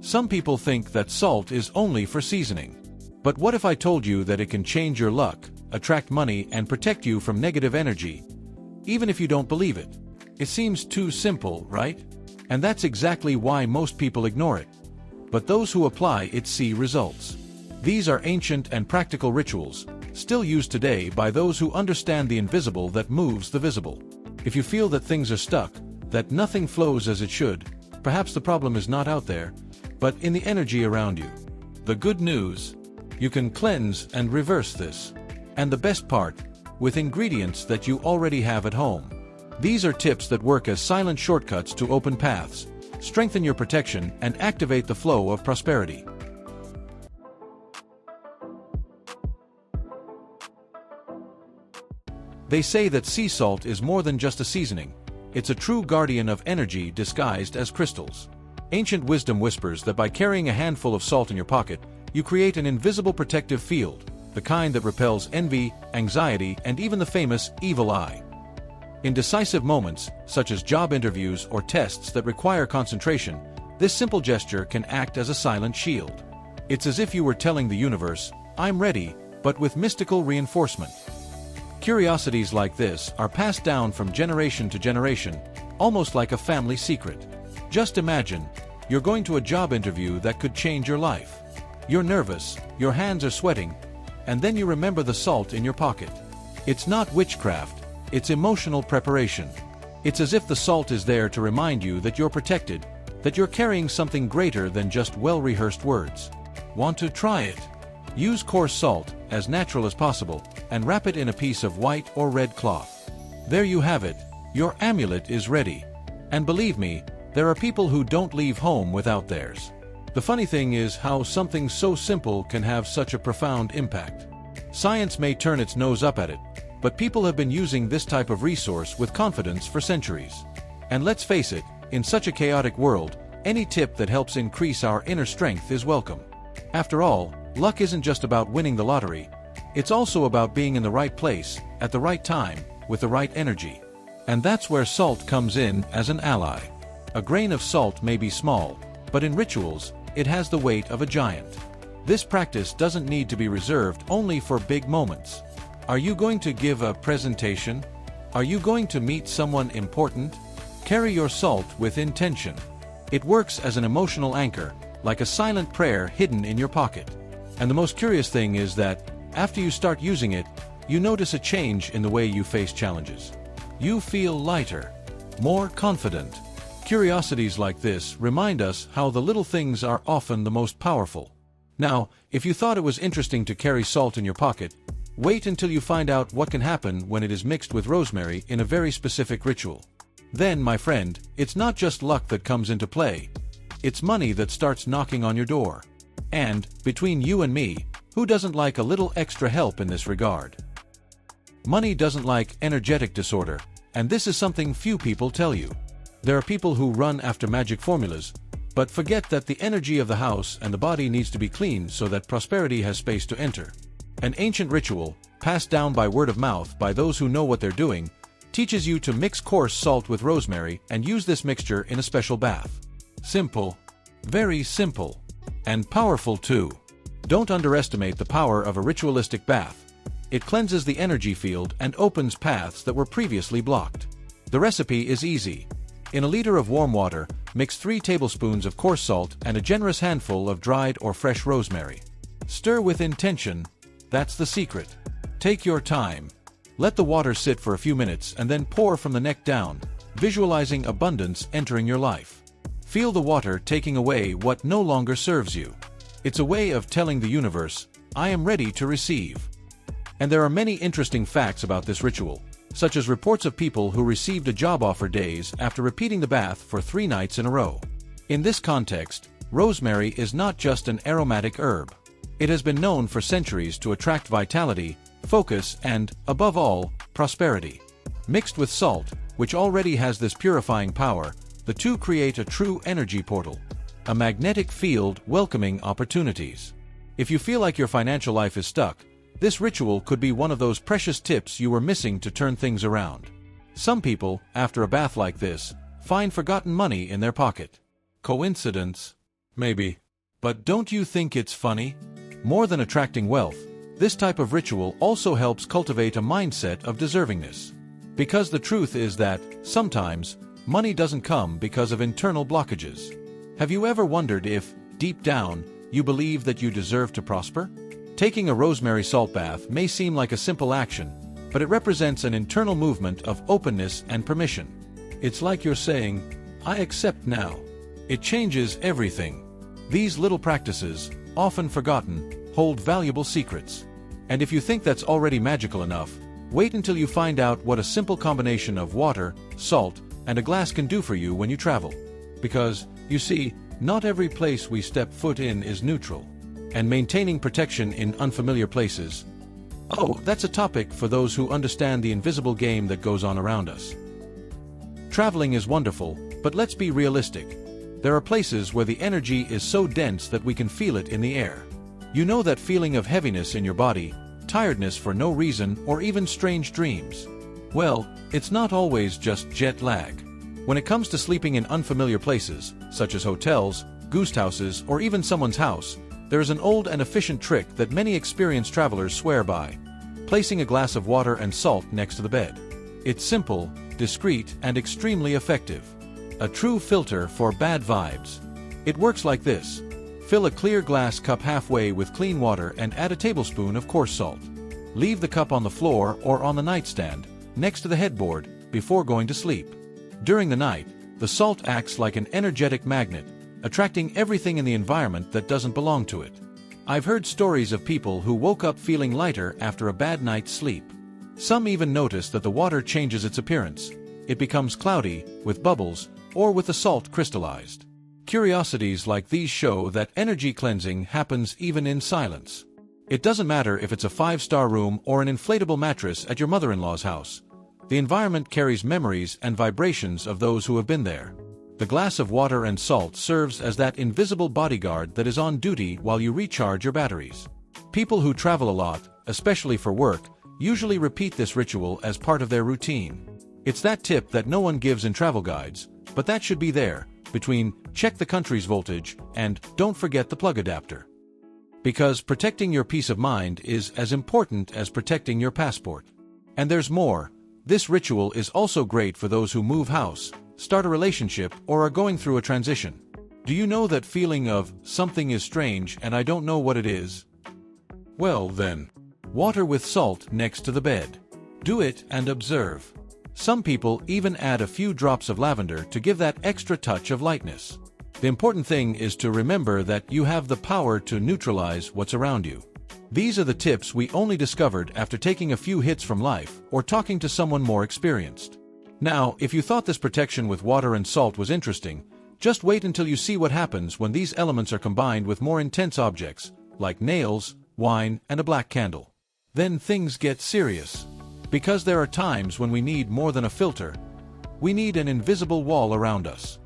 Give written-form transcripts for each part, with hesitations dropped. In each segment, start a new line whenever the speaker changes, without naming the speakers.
Some people think that salt is only for seasoning. But what if I told you that it can change your luck, attract money, and protect you from negative energy? Even if you don't believe it. It seems too simple, right? And that's exactly why most people ignore it. But those who apply it see results. These are ancient and practical rituals, still used today by those who understand the invisible that moves the visible. If you feel that things are stuck, that nothing flows as it should, perhaps the problem is not out there, but in the energy around you. The good news: you can cleanse and reverse this. And the best part, with ingredients that you already have at home. These are tips that work as silent shortcuts to open paths, strengthen your protection, and activate the flow of prosperity. They say that sea salt is more than just a seasoning. It's a true guardian of energy disguised as crystals. Ancient wisdom whispers that by carrying a handful of salt in your pocket, you create an invisible protective field, the kind that repels envy, anxiety, and even the famous evil eye. In decisive moments, such as job interviews or tests that require concentration, this simple gesture can act as a silent shield. It's as if you were telling the universe, "I'm ready," but with mystical reinforcement. Curiosities like this are passed down from generation to generation, almost like a family secret. Just imagine, you're going to a job interview that could change your life. You're nervous, your hands are sweating, and then you remember the salt in your pocket. It's not witchcraft, it's emotional preparation. It's as if the salt is there to remind you that you're protected, that you're carrying something greater than just well-rehearsed words. Want to try it? Use coarse salt, as natural as possible, and wrap it in a piece of white or red cloth. There you have it, your amulet is ready. And believe me, there are people who don't leave home without theirs. The funny thing is how something so simple can have such a profound impact. Science may turn its nose up at it, but people have been using this type of resource with confidence for centuries. And let's face it, in such a chaotic world, any tip that helps increase our inner strength is welcome. After all, luck isn't just about winning the lottery. It's also about being in the right place, at the right time, with the right energy. And that's where salt comes in as an ally. A grain of salt may be small, but in rituals, it has the weight of a giant. This practice doesn't need to be reserved only for big moments. Are you going to give a presentation? Are you going to meet someone important? Carry your salt with intention. It works as an emotional anchor, like a silent prayer hidden in your pocket. And the most curious thing is that, after you start using it, you notice a change in the way you face challenges. You feel lighter, more confident. Curiosities like this remind us how the little things are often the most powerful. Now, if you thought it was interesting to carry salt in your pocket, wait until you find out what can happen when it is mixed with rosemary in a very specific ritual. Then, my friend, it's not just luck that comes into play. It's money that starts knocking on your door. And, between you and me, who doesn't like a little extra help in this regard? Money doesn't like energetic disorder, and this is something few people tell you. There are people who run after magic formulas, but forget that the energy of the house and the body needs to be clean so that prosperity has space to enter. An ancient ritual, passed down by word of mouth by those who know what they're doing, teaches you to mix coarse salt with rosemary and use this mixture in a special bath. Simple. Very simple. And powerful too. Don't underestimate the power of a ritualistic bath. It cleanses the energy field and opens paths that were previously blocked. The recipe is easy. In a liter of warm water, mix 3 tablespoons of coarse salt and a generous handful of dried or fresh rosemary. Stir with intention. That's the secret. Take your time. Let the water sit for a few minutes and then pour from the neck down, visualizing abundance entering your life. Feel the water taking away what no longer serves you. It's a way of telling the universe, "I am ready to receive." And there are many interesting facts about this ritual, such as reports of people who received a job offer days after repeating the bath for 3 nights in a row. In this context, rosemary is not just an aromatic herb. It has been known for centuries to attract vitality, focus, and, above all, prosperity. Mixed with salt, which already has this purifying power, the two create a true energy portal, a magnetic field welcoming opportunities. If you feel like your financial life is stuck, this ritual could be one of those precious tips you were missing to turn things around. Some people, after a bath like this, find forgotten money in their pocket. Coincidence? Maybe. But don't you think it's funny? More than attracting wealth, this type of ritual also helps cultivate a mindset of deservingness. Because the truth is that, sometimes, money doesn't come because of internal blockages. Have you ever wondered if, deep down, you believe that you deserve to prosper? Taking a rosemary salt bath may seem like a simple action, but it represents an internal movement of openness and permission. It's like you're saying, I accept now. It changes everything. These little practices, often forgotten, hold valuable secrets. And if you think that's already magical enough, wait until you find out what a simple combination of water, salt, and a glass can do for you when you travel. Because, you see, not every place we step foot in is neutral. And maintaining protection in unfamiliar places. Oh, that's a topic for those who understand the invisible game that goes on around us. Traveling is wonderful, but let's be realistic. There are places where the energy is so dense that we can feel it in the air. You know that feeling of heaviness in your body, tiredness for no reason, or even strange dreams? Well, it's not always just jet lag. When it comes to sleeping in unfamiliar places, such as hotels, ghost houses, or even someone's house, there is an old and efficient trick that many experienced travelers swear by: placing a glass of water and salt next to the bed. It's simple, discreet, and extremely effective. A true filter for bad vibes. It works like this. Fill a clear glass cup halfway with clean water and add a tablespoon of coarse salt. Leave the cup on the floor or on the nightstand, next to the headboard, before going to sleep. During the night, the salt acts like an energetic magnet, attracting everything in the environment that doesn't belong to it. I've heard stories of people who woke up feeling lighter after a bad night's sleep. Some even notice that the water changes its appearance. It becomes cloudy, with bubbles, or with the salt crystallized. Curiosities like these show that energy cleansing happens even in silence. It doesn't matter if it's a 5-star room or an inflatable mattress at your mother-in-law's house. The environment carries memories and vibrations of those who have been there. The glass of water and salt serves as that invisible bodyguard that is on duty while you recharge your batteries. People who travel a lot, especially for work, usually repeat this ritual as part of their routine. It's that tip that no one gives in travel guides, but that should be there, between check the country's voltage and don't forget the plug adapter. Because protecting your peace of mind is as important as protecting your passport. And there's more. This ritual is also great for those who move house, start a relationship, or are going through a transition. Do you know that feeling of something is strange and I don't know what it is? Well then, water with salt next to the bed. Do it and observe. Some people even add a few drops of lavender to give that extra touch of lightness. The important thing is to remember that you have the power to neutralize what's around you. These are the tips we only discovered after taking a few hits from life or talking to someone more experienced. Now, if you thought this protection with water and salt was interesting, just wait until you see what happens when these elements are combined with more intense objects, like nails, wine, and a black candle. Then things get serious. Because there are times when we need more than a filter. We need an invisible wall around us.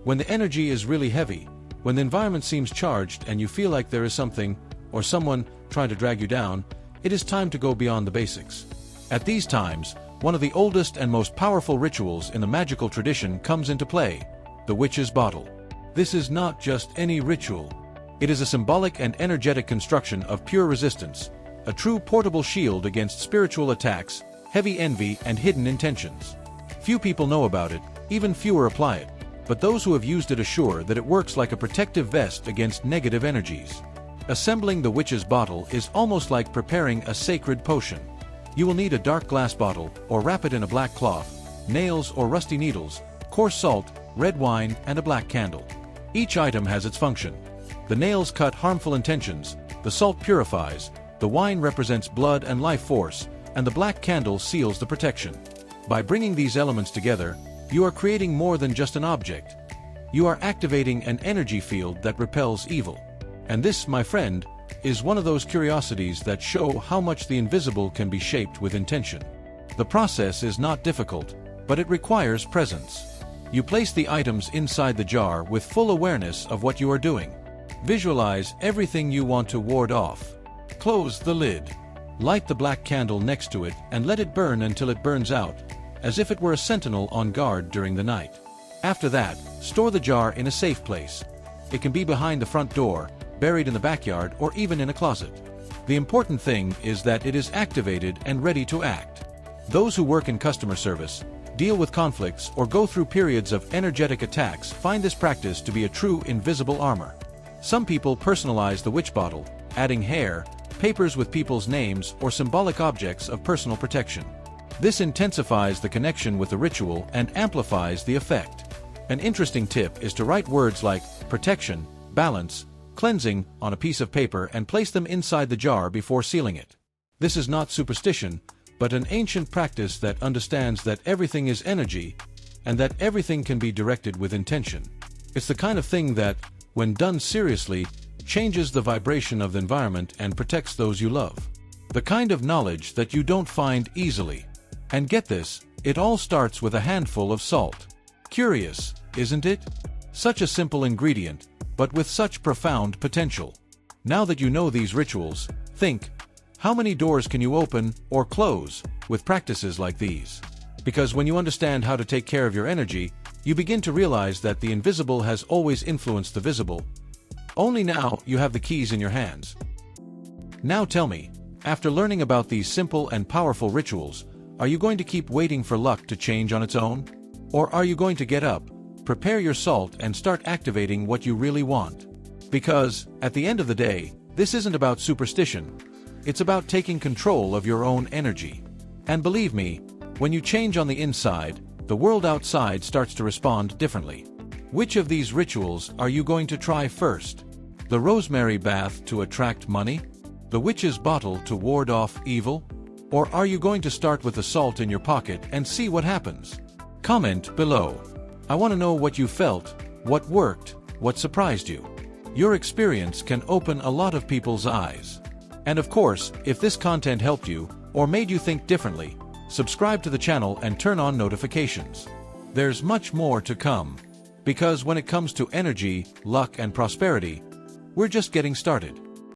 When the energy is really heavy, when the environment seems charged and you feel like there is something, or someone, trying to drag you down, it is time to go beyond the basics. At these times, one of the oldest and most powerful rituals in the magical tradition comes into play: the witch's bottle. This is not just any ritual. It is a symbolic and energetic construction of pure resistance, a true portable shield against spiritual attacks, heavy envy, and hidden intentions. Few people know about it, even fewer apply it, but those who have used it assure that it works like a protective vest against negative energies. Assembling the witch's bottle is almost like preparing a sacred potion. You will need a dark glass bottle, or wrap it in a black cloth, nails or rusty needles, coarse salt, red wine, and a black candle. Each item has its function. The nails cut harmful intentions, the salt purifies, the wine represents blood and life force, and the black candle seals the protection. By bringing these elements together, you are creating more than just an object. You are activating an energy field that repels evil. And this, my friend, is one of those curiosities that show how much the invisible can be shaped with intention. The process is not difficult, but it requires presence. You place the items inside the jar with full awareness of what you are doing. Visualize everything you want to ward off. Close the lid. Light the black candle next to it and let it burn until it burns out, as if it were a sentinel on guard during the night. After that, store the jar in a safe place. It can be behind the front door, buried in the backyard, or even in a closet. The important thing is that it is activated and ready to act. Those who work in customer service, deal with conflicts, or go through periods of energetic attacks find this practice to be a true invisible armor. Some people personalize the witch bottle, adding hair, papers with people's names, or symbolic objects of personal protection. This intensifies the connection with the ritual and amplifies the effect. An interesting tip is to write words like protection, balance, cleansing on a piece of paper and place them inside the jar before sealing it. This is not superstition, but an ancient practice that understands that everything is energy and that everything can be directed with intention. It's the kind of thing that, when done seriously, changes the vibration of the environment and protects those you love. The kind of knowledge that you don't find easily. And get this, it all starts with a handful of salt. Curious, isn't it? Such a simple ingredient, but with such profound potential. Now that you know these rituals, think, how many doors can you open or close with practices like these? Because when you understand how to take care of your energy, you begin to realize that the invisible has always influenced the visible. Only now you have the keys in your hands. Now tell me, after learning about these simple and powerful rituals, are you going to keep waiting for luck to change on its own? Or are you going to get up, prepare your salt, and start activating what you really want? Because, at the end of the day, this isn't about superstition. It's about taking control of your own energy. And believe me, when you change on the inside, the world outside starts to respond differently. Which of these rituals are you going to try first? The rosemary bath to attract money? The witch's bottle to ward off evil? Or are you going to start with the salt in your pocket and see what happens? Comment below. I want to know what you felt, what worked, what surprised you. Your experience can open a lot of people's eyes. And of course, if this content helped you, or made you think differently, subscribe to the channel and turn on notifications. There's much more to come. Because when it comes to energy, luck, and prosperity, we're just getting started.